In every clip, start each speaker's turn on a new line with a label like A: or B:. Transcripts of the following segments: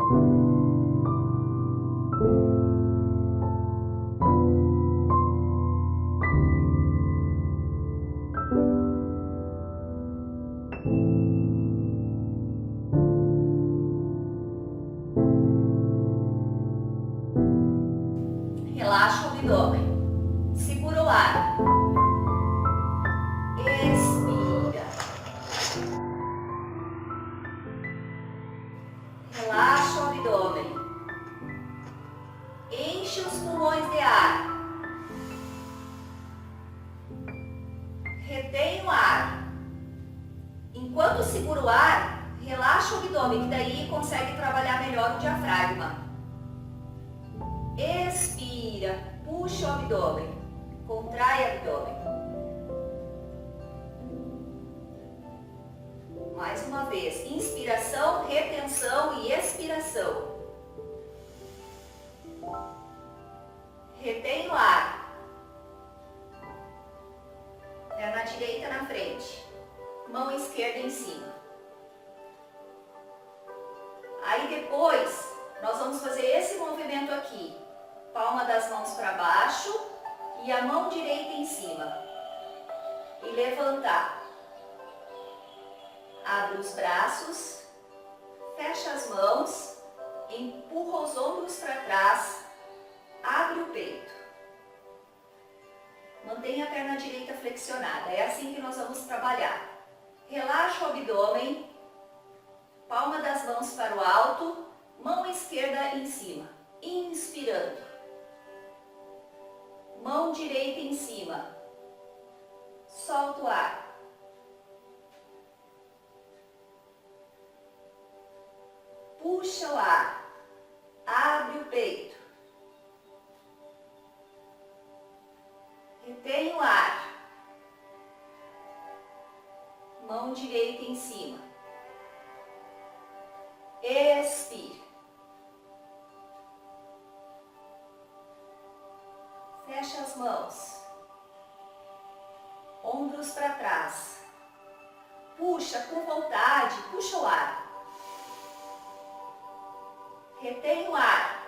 A: Relaxa o abdômen. Segura o ar. Expira. Relaxa o abdômen. Enche os pulmões de ar. Retém o ar. Enquanto segura o ar, relaxa o abdômen, que daí consegue trabalhar melhor o diafragma. Expira, puxa o abdômen, contrai o abdômen. Mais uma vez, inspiração, retenção e expiração. Retém o ar. Perna direita na frente, mão esquerda em cima. Aí depois, nós vamos fazer esse movimento aqui. Palma das mãos para baixo e a mão direita em cima. E levantar. Abre os braços, fecha as mãos, empurra os ombros para trás, abre o peito. Mantenha a perna direita flexionada, é assim que nós vamos trabalhar. Relaxa o abdômen, palma das mãos para o alto, mão esquerda em cima. Inspirando. Mão direita em cima. Solta o ar. Puxa o ar. Abre o peito. Retém o ar. Mão direita em cima. Expira. Fecha as mãos. Ombros para trás. Puxa com vontade, puxa o ar. Retém o ar.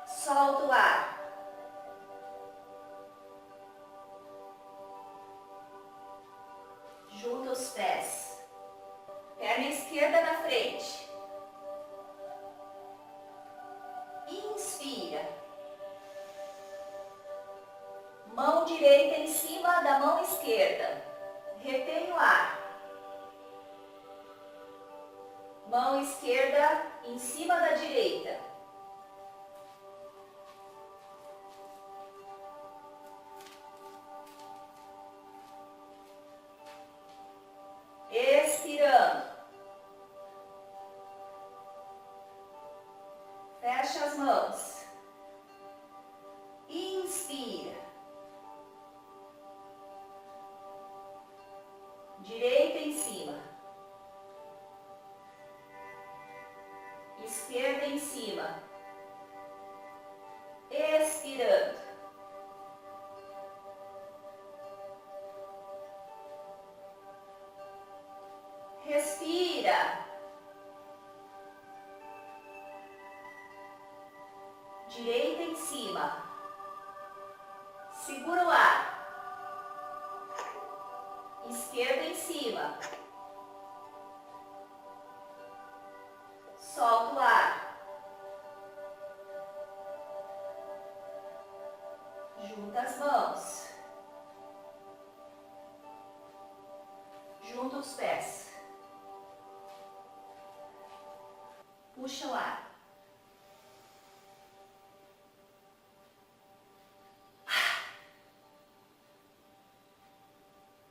A: Solta o ar. Junta os pés. Perna esquerda na frente. Inspira. Mão direita em cima da mão esquerda. Retém o ar. Mão esquerda em cima da direita. Expirando. Fecha as mãos. Inspira. Direita em cima. Esquerda em cima. Expirando. Respira. Direita em cima. Segura o ar. Esquerda em cima. Solta o ar. Junta as mãos. Junta os pés. Puxa o ar.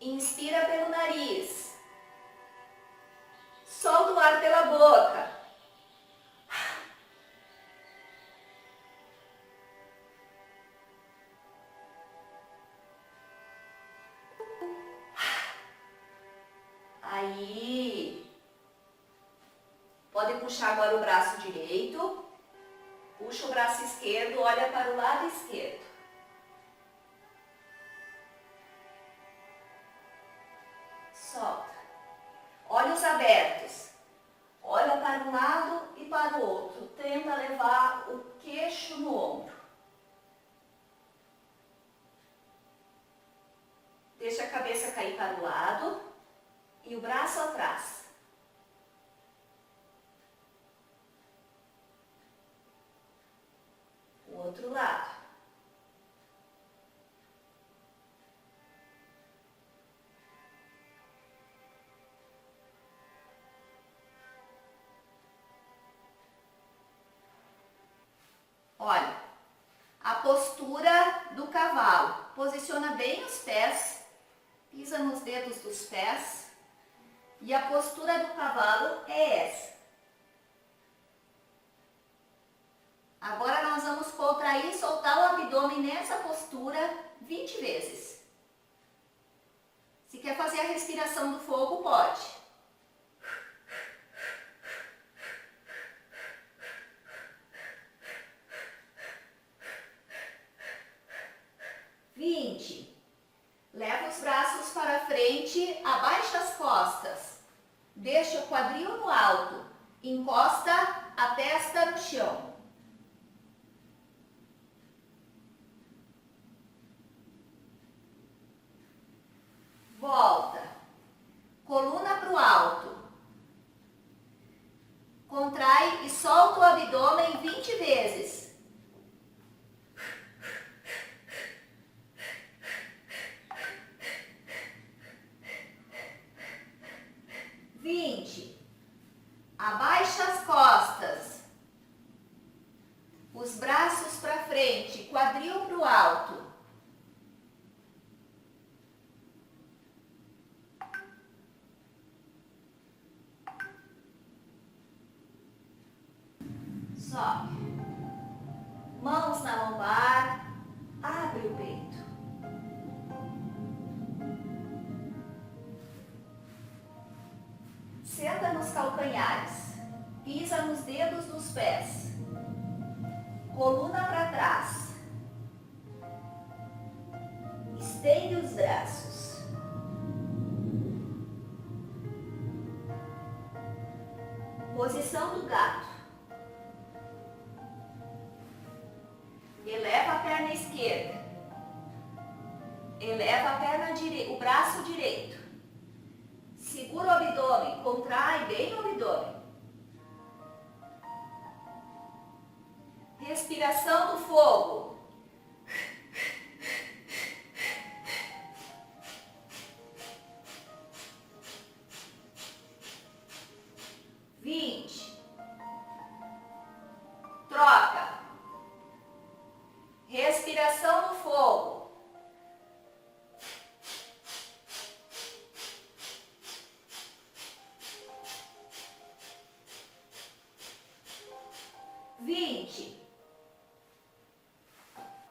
A: Inspira pelo nariz. Solta o ar pela boca. Aí. Pode puxar agora o braço direito. Puxa o braço esquerdo, olha para o lado esquerdo. Solta. Olha olhos abertos. Olha para um lado e para o outro. Tenta levar o queixo no ombro. Deixa a cabeça cair para o lado e o braço atrás. O outro lado. Olha, a postura do cavalo. Posiciona bem os pés, pisa nos dedos dos pés. E a postura do cavalo é essa. Agora nós vamos contrair e soltar o abdômen nessa postura 20 vezes. Se quer fazer a respiração do fogo, pode. Leva os braços para frente, abaixa as costas. Deixa o quadril no alto. Encosta a testa no chão. Volta. Coluna para o alto. Contrai e solta o abdômen 20 vezes. Abaixa as costas, os braços para frente, quadril para o alto. Sobe. Mãos na lombar, abre o peito. Senta nos calcanhares, pisa nos dedos dos pés, coluna para trás, estende os braços, posição do gato, eleva a perna esquerda, eleva a perna direita, o braço direito. Segura o abdômen, contrai bem o abdômen. Respiração do fogo. Troca. Respiração do fogo. 20.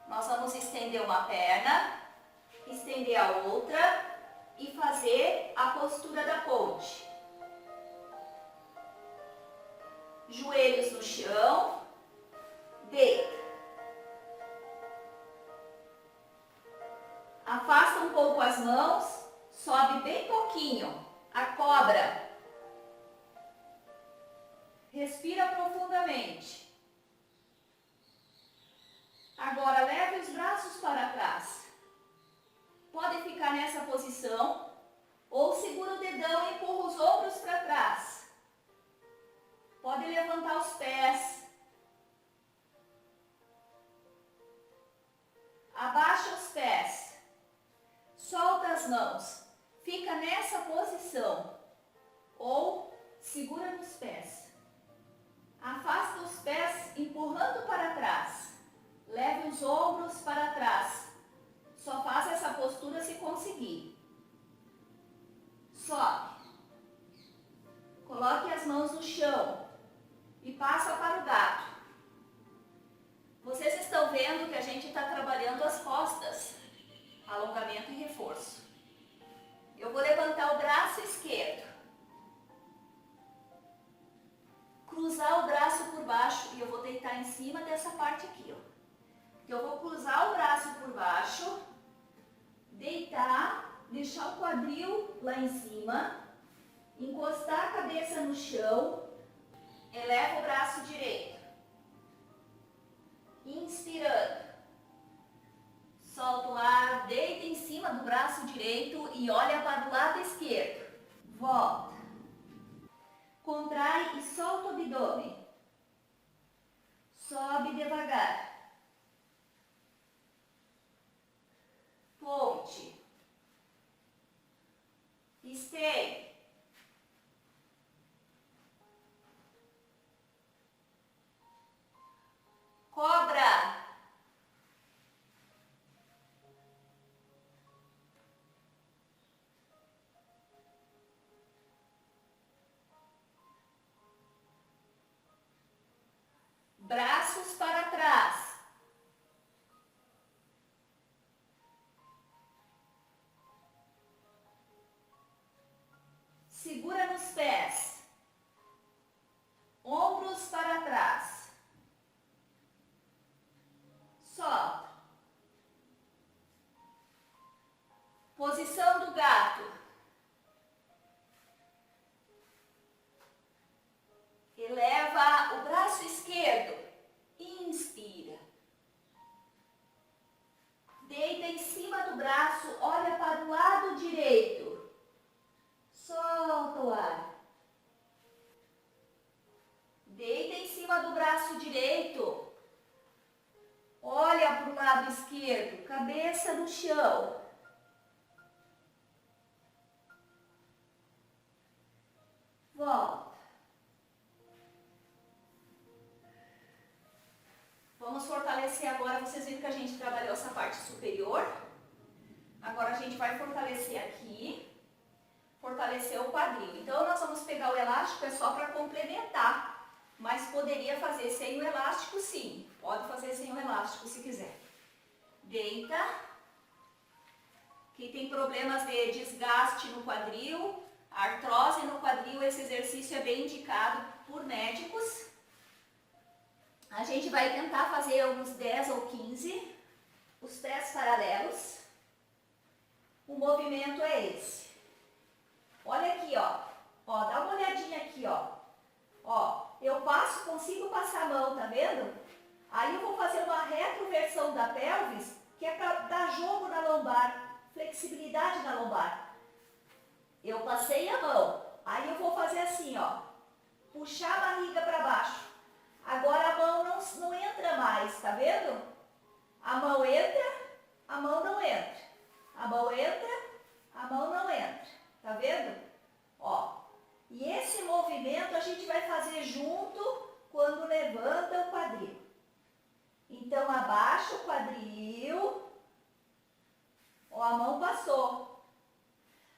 A: Nós vamos estender uma perna, estender a outra e fazer a postura da ponte. Joelhos no chão, deita. Afasta um pouco as mãos, sobe bem pouquinho, a cobra. Respira profundamente. Agora leve os braços para trás. Pode ficar nessa posição ou segura o dedão e empurra os ombros para trás. Pode levantar os pés. Abaixa os pés. Solta as mãos. Fica nessa posição ou segura nos pés. Afasta os pés empurrando para trás. Leve os ombros para trás. Só faça essa postura se conseguir. Sobe. Coloque as mãos no chão e passa para o gato. Vocês estão vendo que a gente está trabalhando as costas. Alongamento e reforço. Eu vou levantar o braço esquerdo. Cruzar o braço por baixo e eu vou deitar em cima dessa parte aqui, ó. Eu vou cruzar o braço por baixo, deitar, deixar o quadril lá em cima Encostar a cabeça no chão, eleva o braço direito. Inspirando. Solta o ar, deita em cima do braço direito e olha para o lado esquerdo. Volta. Contrai e solta o abdômen. Sobe devagar. Ponte. Estende. Cobra. Braços para trás. Segura nos pés. Ombros para trás. Solta. Posição do gato. Eleva o braço esquerdo. Inspira. Deita em cima do braço, olha para o lado direito. Solta o ar. Deita em cima do braço direito. Olha para o lado esquerdo, cabeça no chão. Volta. Vamos fortalecer agora, vocês viram que a gente trabalhou essa parte superior. Agora a gente vai fortalecer aqui, fortalecer o quadril. Então nós vamos pegar o elástico, é só para complementar, mas poderia fazer sem o elástico sim. Pode fazer sem o elástico se quiser. Deita. Quem tem problemas de desgaste no quadril, artrose no quadril, esse exercício é bem indicado por médicos. A gente vai tentar fazer uns 10 ou 15, os pés paralelos. O movimento é esse. Olha aqui, ó. Ó, dá uma olhadinha aqui, ó. Ó, eu passo, consigo passar a mão, tá vendo? Aí eu vou fazer uma retroversão da pelvis, que é para dar jogo na lombar, flexibilidade na lombar. Eu passei a mão. Aí eu vou fazer assim, ó. Puxar a barriga para baixo. Agora a mão não entra mais, tá vendo? A mão entra, a mão não entra. A mão entra, a mão não entra. Tá vendo? Ó. E esse movimento a gente vai fazer junto quando levanta o quadril. Então abaixa o quadril. Ó, a mão passou.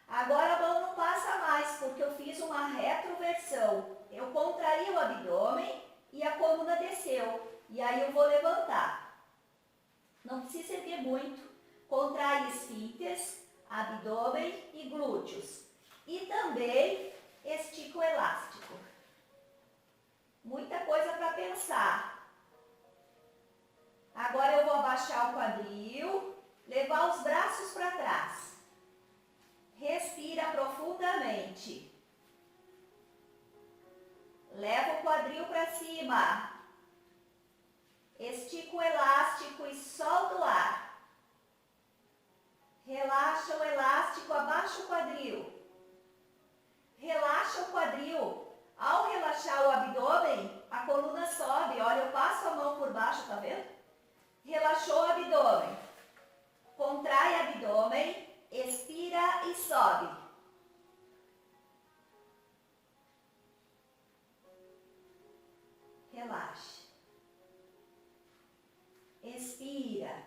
A: Agora a mão não passa mais, porque eu fiz uma retroversão. Eu contraí o abdômen e a coluna desceu. E aí eu vou levantar. Não precisa erguer muito. Contrai esfíncteres, abdômen e glúteos. E também estica o elástico. Muita coisa para pensar. Agora eu vou abaixar o quadril, levar os braços para trás. Respira profundamente. Leva o quadril para cima. Estica o elástico e solta o ar. Relaxa o elástico, abaixa o quadril. Relaxa o quadril. Ao relaxar o abdômen, a coluna sobe. Olha, eu passo a mão por baixo, tá vendo? Relaxou o abdômen. Contrai o abdômen, expira e sobe. Relaxe. Expira.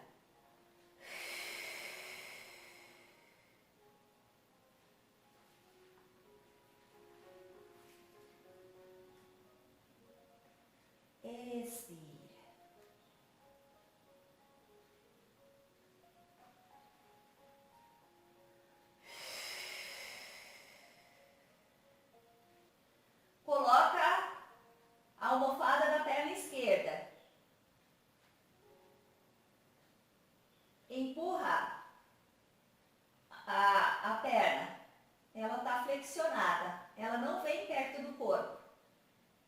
A: flexionada, ela não vem perto do corpo.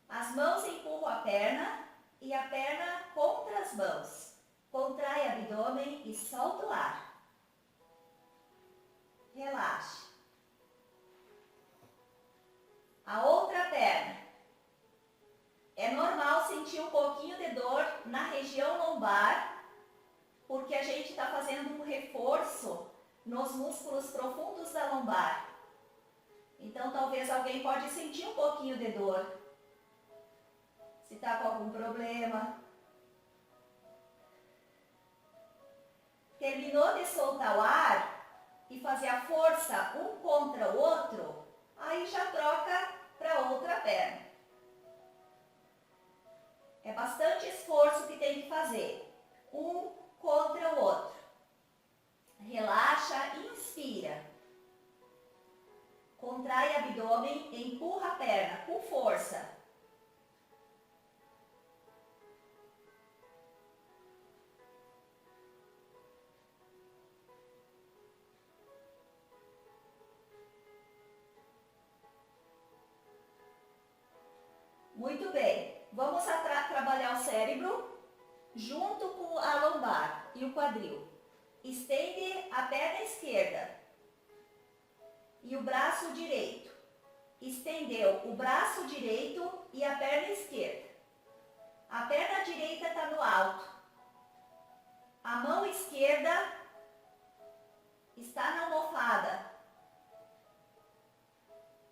A: As mãos empurram a perna e a perna contra as mãos. Contrai o abdômen e solta o ar. Relaxa. A outra perna. É normal sentir um pouquinho de dor na região lombar, porque a gente está fazendo um reforço nos músculos profundos da lombar. Então, talvez alguém pode sentir um pouquinho de dor. Se está com algum problema. Terminou de soltar o ar e fazer a força um contra o outro, aí já troca para outra perna. É bastante esforço que tem que fazer. Um contra o outro. Relaxa, inspira. Contrai o abdômen, empurra a perna com força. Muito bem. Vamos trabalhar o cérebro junto com a lombar e o quadril. Estende a perna esquerda e o braço direito. Estendeu o braço direito e a perna esquerda. A perna direita está no alto. A mão esquerda está na almofada.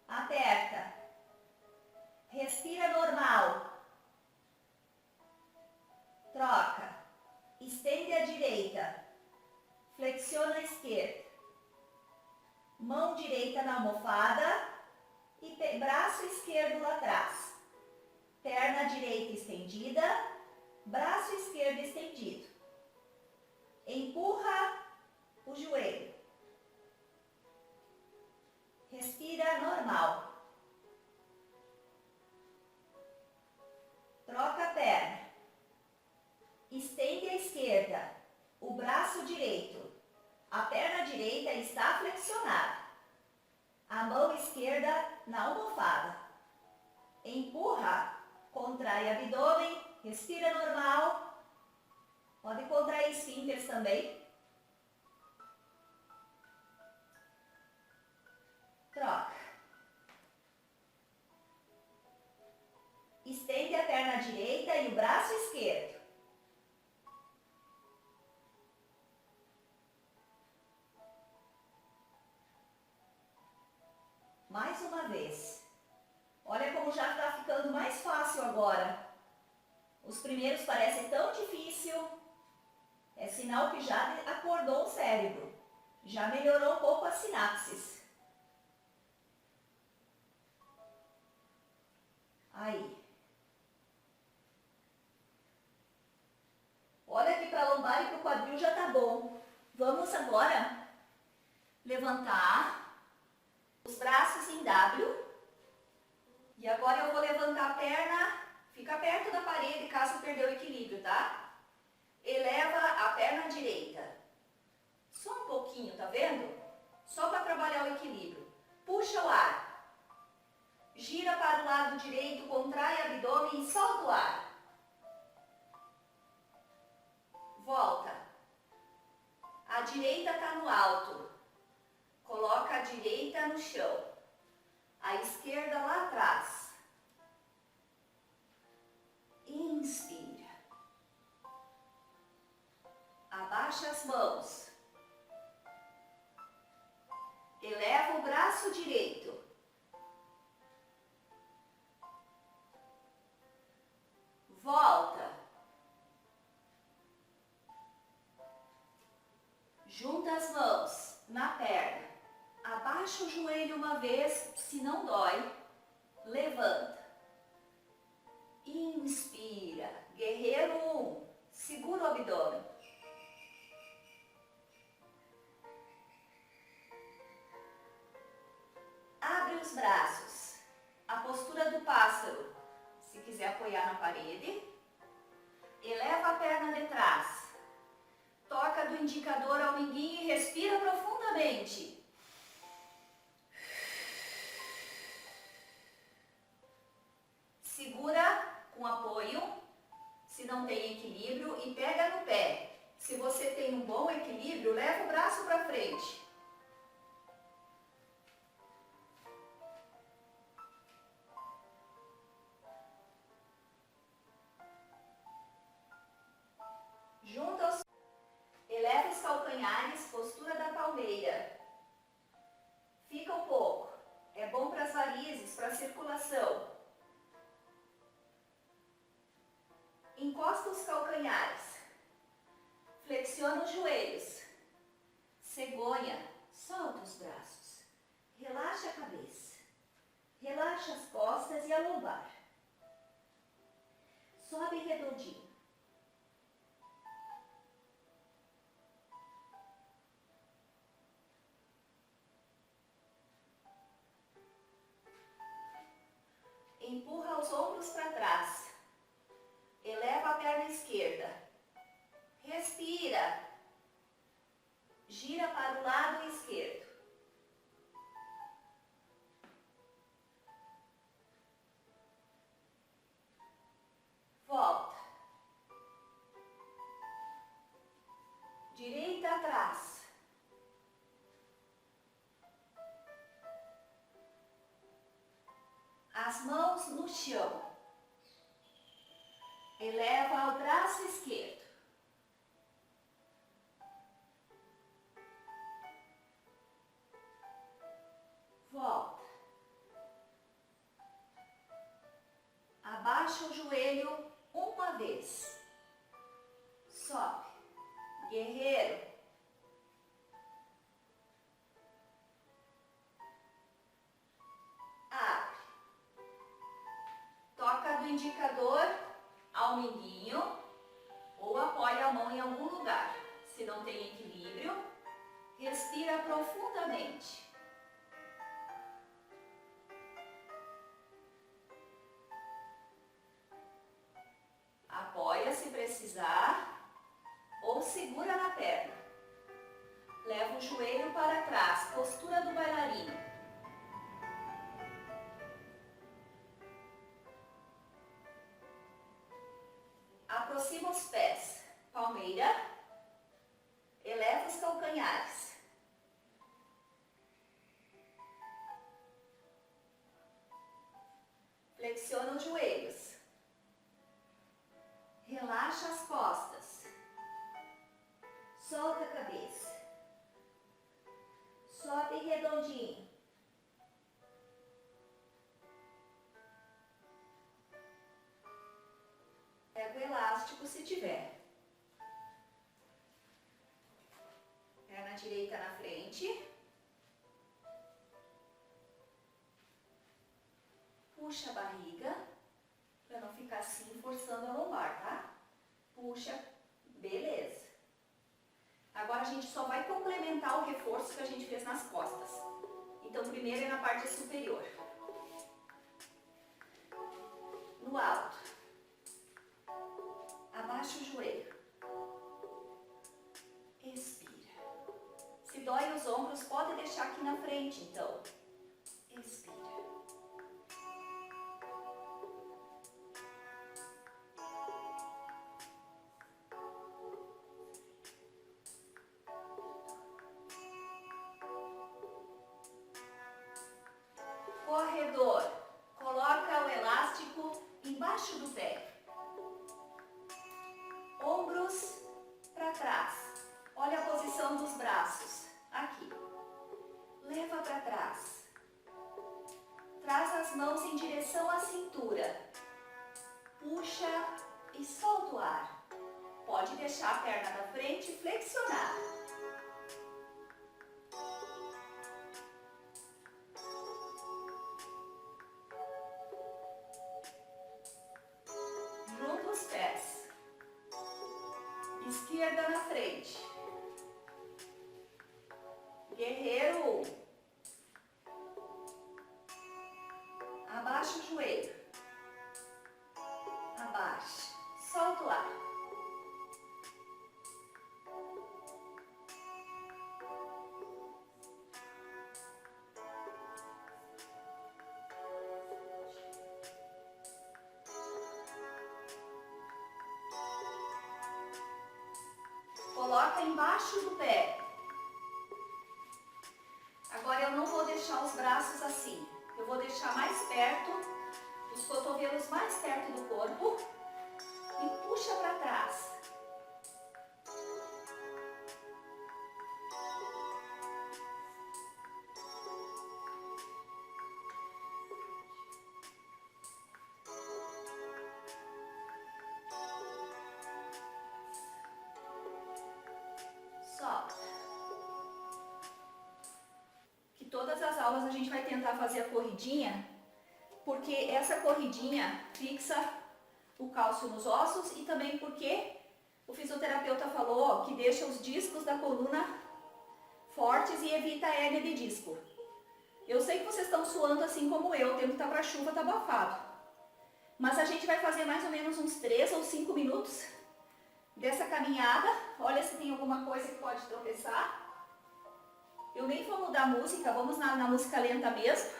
A: Aperta. Respira normal. Troca. Estende a direita. Flexiona a esquerda. Mão direita na almofada e braço esquerdo lá atrás. Perna direita estendida, braço esquerdo estendido. Empurra o joelho. Respira normal. Troca a perna. Estende a esquerda, o braço direito. A perna direita está flexionada. A mão esquerda na almofada. Empurra, contrai o abdômen, respira normal. Pode contrair esfíncteres também. Troca. Estende a perna direita e o braço esquerdo. Mais uma vez. Olha como já está ficando mais fácil agora. Os primeiros parecem tão difícil. É sinal que já acordou o cérebro. Já melhorou um pouco as sinapses. Aí. Olha que para a lombar e para o quadril já está bom. Vamos agora levantar os braços em W. E agora eu vou levantar a perna, fica perto da parede caso perdeu o equilíbrio, tá? Eleva a perna direita. Só um pouquinho, tá vendo? Só para trabalhar o equilíbrio. Puxa o ar. Gira para o lado direito, contrai o abdômen e solta o ar. Volta. A direita está no alto. Coloca a direita no chão. A esquerda lá atrás. Inspira. Abaixa as mãos. Eleva o braço direito. Volta. Junta as mãos na perna. Abaixa o joelho uma vez, se não dói. Levanta. Inspira. Guerreiro 1. Segura o abdômen. Abre os braços. A postura do pássaro. Se quiser apoiar na parede. Eleva a perna de trás. Toca do indicador ao minguinho e respira profundamente. Segura com apoio, se não tem equilíbrio, e pega no pé. Se você tem um bom equilíbrio, leva o braço para frente. Eleva os calcanhares, postura da palmeira. Fica um pouco. É bom para as varizes, para a circulação. Encosta os calcanhares. Flexiona os joelhos. Cegonha. Solta os braços. Relaxa a cabeça. Relaxa as costas e a lombar. Sobe redondinho. Empurra os ombros para trás. Eleva a perna esquerda. Respira. Gira para o lado esquerdo. Volta. Direita atrás. As mãos no chão. Eleva o braço esquerdo. Volta. Abaixa o joelho uma vez. Sobe. Guerreiro. Abre. Toca do indicador ao mindinho ou apoia a mão em algum lugar. Se não tem equilíbrio, respira profundamente. Apoia se precisar ou segura na perna. Leva o joelho para trás, postura do bailarino. Aproxima os pés, palmeira, eleva os calcanhares. Flexiona os joelhos. Relaxa as costas. Solta a cabeça. Sobe redondinho. Pega o elástico se tiver. Perna direita na frente. Puxa a barriga, para não ficar assim forçando a lombar, tá? Puxa, beleza. Agora a gente só vai complementar o reforço que a gente fez nas costas. Então primeiro é na parte superior. No alto. Abaixa o joelho. Expira. Se dói os ombros, pode deixar aqui na frente, então. Expira. Corredor. Coloca o elástico embaixo do pé. Ombros para trás. Olha a posição dos braços. Aqui. Leva para trás. Traz as mãos em direção à cintura. Puxa e solta o ar. Pode deixar a perna na frente e flexionar. Junta os pés. Esquerda na frente. Guerreiro 1. Abaixa o joelho. Abaixa. Solta o ar. coloca embaixo do pé. Agora eu não vou deixar os braços assim. Eu vou deixar mais perto, os cotovelos mais perto do corpo e puxa para trás. Solta. Que todas as aulas a gente vai tentar fazer a corridinha, porque essa corridinha fixa o cálcio nos ossos e também porque o fisioterapeuta falou que deixa os discos da coluna fortes e evita a hérnia de disco. Eu sei que vocês estão suando assim como eu, o tempo tá pra chuva, tá abafado. Mas a gente vai fazer mais ou menos uns 3 ou 5 minutos dessa caminhada. Olha se tem alguma coisa que pode tropeçar. Eu nem vou mudar a música, vamos na música lenta mesmo.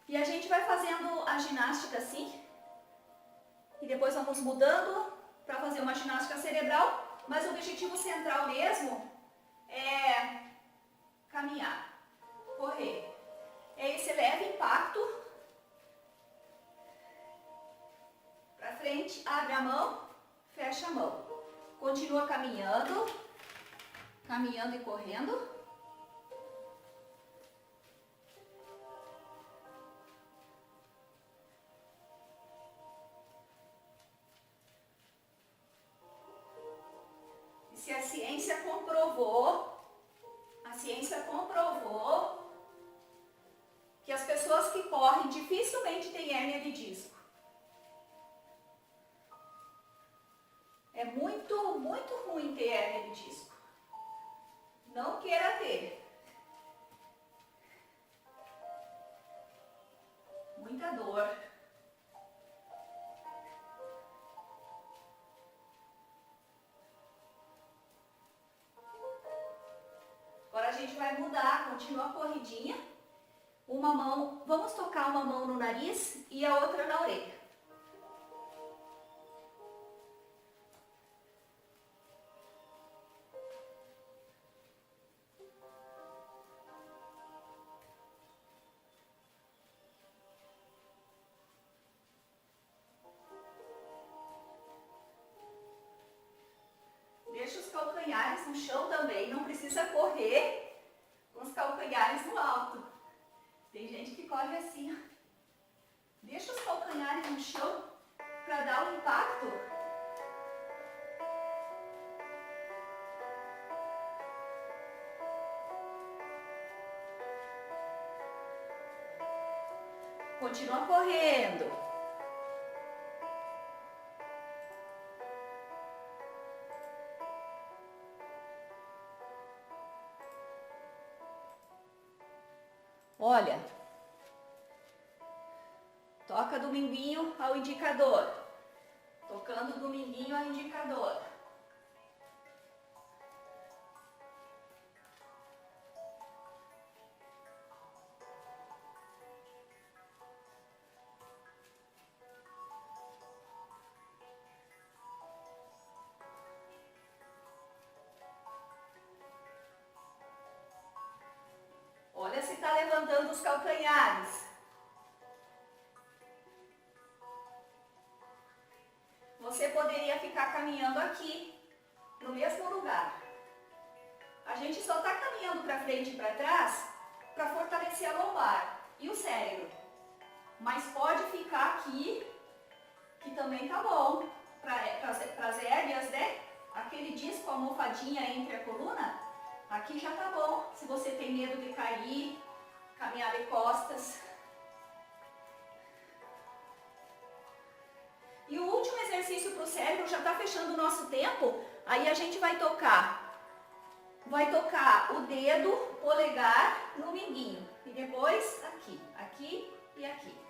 A: E a gente vai fazendo a ginástica assim. E depois vamos mudando para fazer uma ginástica cerebral. Mas o objetivo central mesmo é caminhar, correr. É esse leve impacto. Para frente, abre a mão, fecha a mão. Continua caminhando, caminhando e correndo. Se a ciência comprovou que as pessoas que correm dificilmente têm hérnia de disco. É muito, muito ruim ter hérnia de disco. Não queira ter. Muita dor. Agora a gente vai mudar, continua a corridinha. Uma mão, vamos tocar uma mão no nariz e a outra na orelha. Deixa os calcanhares no chão também, não precisa correr com os calcanhares no alto. Tem gente que corre assim, ó. Deixa os calcanhares no chão para dar um impacto. Continua correndo. Olha, toca dominguinho ao indicador, tocando dominguinho ao indicador. Olha se está levantando os calcanhares. Você poderia ficar caminhando aqui, no mesmo lugar. A gente só está caminhando para frente e para trás para fortalecer a lombar e o cérebro. Mas pode ficar aqui, que também tá bom. Para as hérnias, né? Aquele disco, a almofadinha entre a coluna, aqui já tá bom. Se você tem medo de cair, caminhar de costas. E o último exercício para o cérebro, já está fechando o nosso tempo, aí a gente vai tocar o dedo, polegar no minguinho. E depois aqui, aqui e aqui.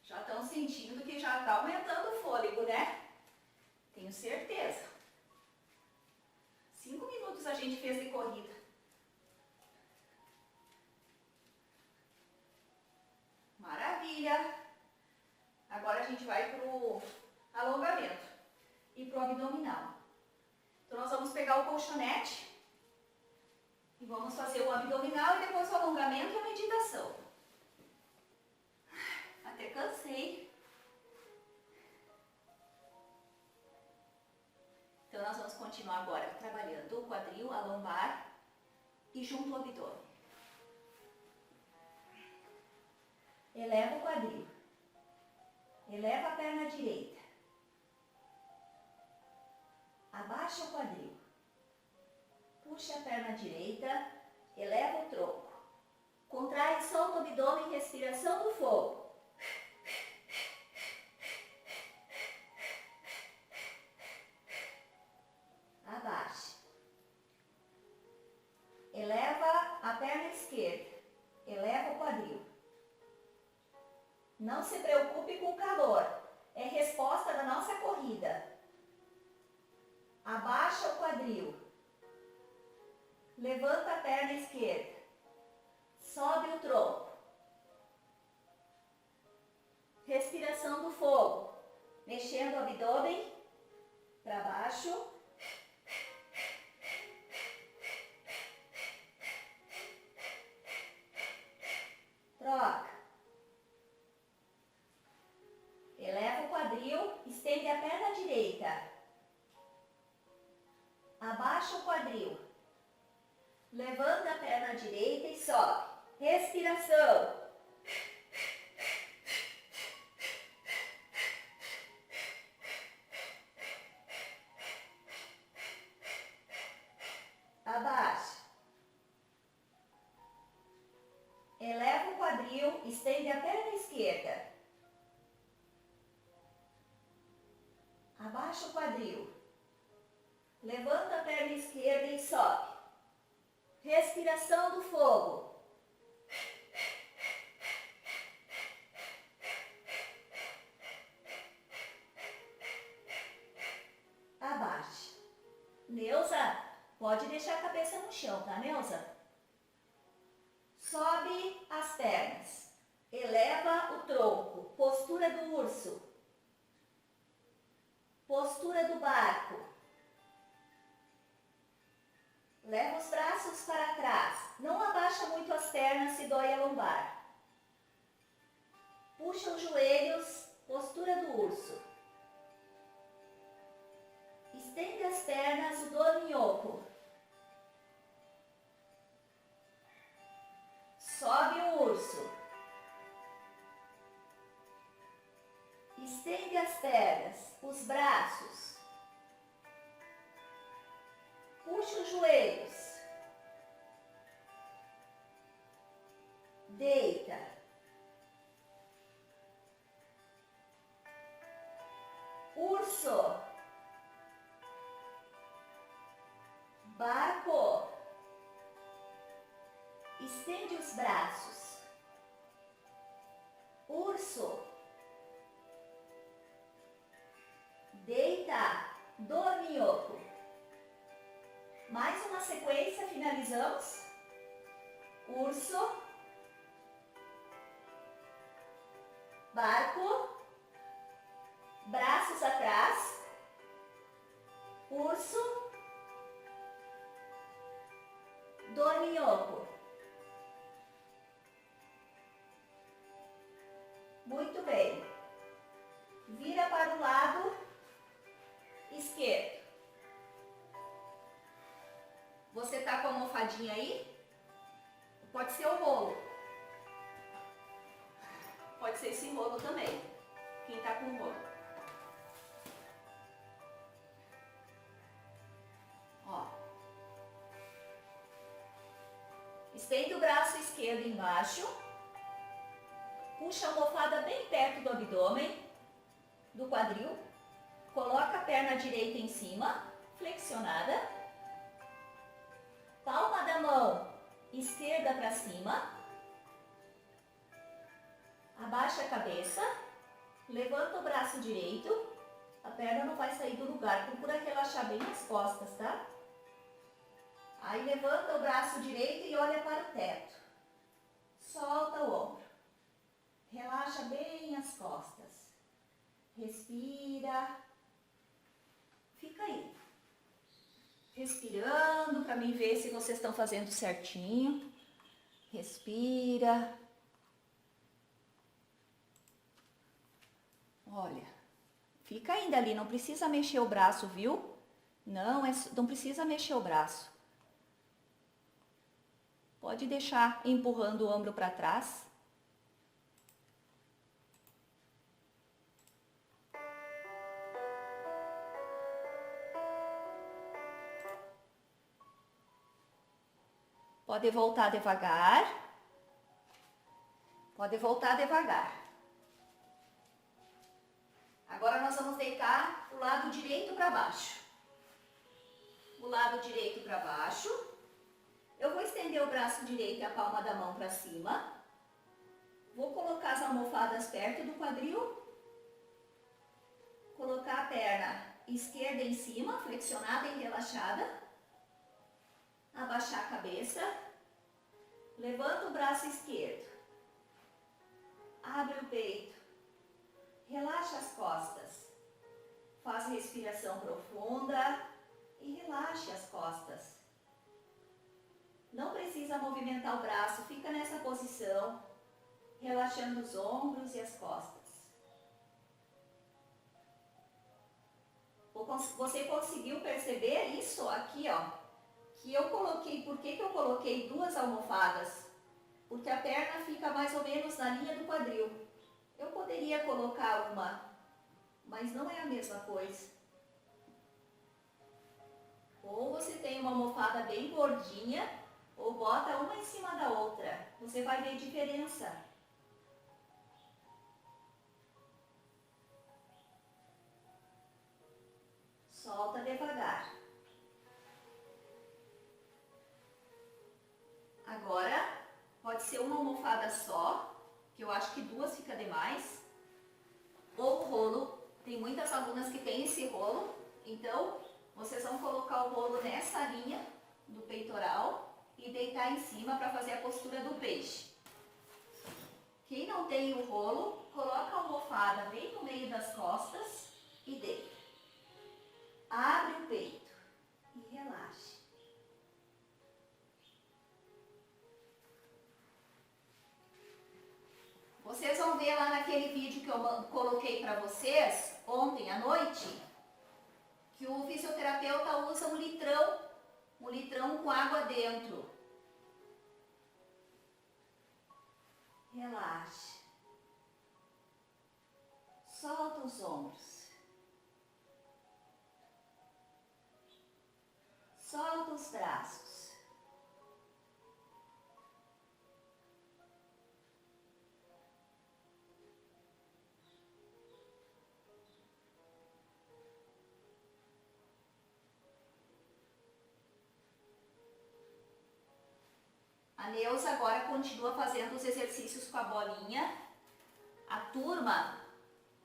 A: Já estão sentindo que já está aumentando o fôlego. tenho certeza. 5 minutos a gente fez de corrida. Maravilha! Agora a gente vai para o alongamento e para o abdominal. Então nós vamos pegar o colchonete e vamos fazer o abdominal e depois o alongamento e a meditação. Até cansei. Então nós vamos continuar agora trabalhando o quadril, a lombar e junto ao abdômen. Eleva o quadril. Eleva a perna direita. Abaixa o quadril. Puxa a perna direita. Eleva o tronco. Contrai e solta o abdômen, respiração do fogo. Abaixa. Eleva a perna esquerda. Eleva o quadril. Não se preocupe com o calor. É resposta da nossa corrida. Abaixa o quadril. Levanta a perna esquerda. Sobe o tronco. Respiração do fogo. Mexendo o abdômen para baixo. Troca. Eleva o quadril, estende a perna direita. Abaixa o quadril. Levanta a perna direita e sobe. Respiração. Abaixa. Eleva o quadril, estende a perna esquerda. Abaixa o quadril. Levanta a perna esquerda e sobe. Respiração do fogo. Abaixa. Neuza, pode deixar a cabeça no chão, tá, Neuza? Sobe as pernas. Eleva o tronco. Postura do urso. Postura do barco. Leva os braços para trás. Não abaixa muito as pernas se dói a lombar. Puxa os joelhos. Postura do urso. Estende as pernas, o dorminhoco. Sobe o urso. Estende as pernas, os braços. Puxa os joelhos. Deita. Urso. Barco. Estende os braços. Urso. Deita. Dorminhoco. Mais uma sequência, finalizamos. Urso. Barco. Braços atrás. Urso. Dorminhoco. Muito bem. Vira para o lado esquerdo. Você tá com a almofadinha aí? Pode ser o rolo. Pode ser esse rolo também. Quem tá com o rolo. Ó. Estende o braço esquerdo embaixo. Puxa a almofada bem perto do abdômen, do quadril. Coloca a perna direita em cima, flexionada. Palma da mão esquerda para cima. Abaixa a cabeça. Levanta o braço direito. A perna não vai sair do lugar. Procura relaxar bem as costas, tá? Aí levanta o braço direito e olha para o teto. Solta o ombro. Relaxa bem as costas. Respira. Fica aí. Respirando para mim ver se vocês estão fazendo certinho. Respira. Olha, fica ainda ali, não precisa mexer o braço, viu? Não precisa mexer o braço. Pode deixar empurrando o ombro para trás. Pode voltar devagar. Pode voltar devagar. Agora nós vamos deitar o lado direito para baixo. O lado direito para baixo. Eu vou estender o braço direito e a palma da mão para cima. Vou colocar as almofadas perto do quadril. Colocar a perna esquerda em cima, flexionada e relaxada. Abaixar a cabeça. Levanta o braço esquerdo. Abre o peito. Relaxa as costas. Faz respiração profunda e relaxe as costas. Não precisa movimentar o braço, fica nessa posição, relaxando os ombros e as costas. Você conseguiu perceber isso aqui, ó? Que eu coloquei, por que eu coloquei duas almofadas? Porque a perna fica mais ou menos na linha do quadril. Eu poderia colocar uma, mas não é a mesma coisa. Ou você tem uma almofada bem gordinha, ou bota uma em cima da outra. Você vai ver diferença. Solta devagar. Agora, pode ser uma almofada só, que eu acho que duas fica demais. Ou o rolo, tem muitas alunas que têm esse rolo, então vocês vão colocar o rolo nessa linha do peitoral e deitar em cima para fazer a postura do peixe. Quem não tem o rolo, coloca a almofada bem no meio das costas e deita. Abre o peito e relaxe. Vocês vão ver lá naquele vídeo que eu coloquei para vocês ontem à noite, que o fisioterapeuta usa um litrão com água dentro. Relaxe. Solta os ombros. Solta os braços. A Neuza agora continua fazendo os exercícios com a bolinha. A turma,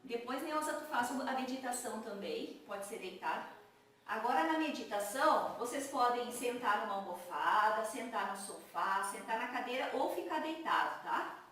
A: depois Neuza tu faz a meditação também, pode ser deitado. Agora na meditação, vocês podem sentar numa almofada, sentar no sofá, sentar na cadeira ou ficar deitado, tá?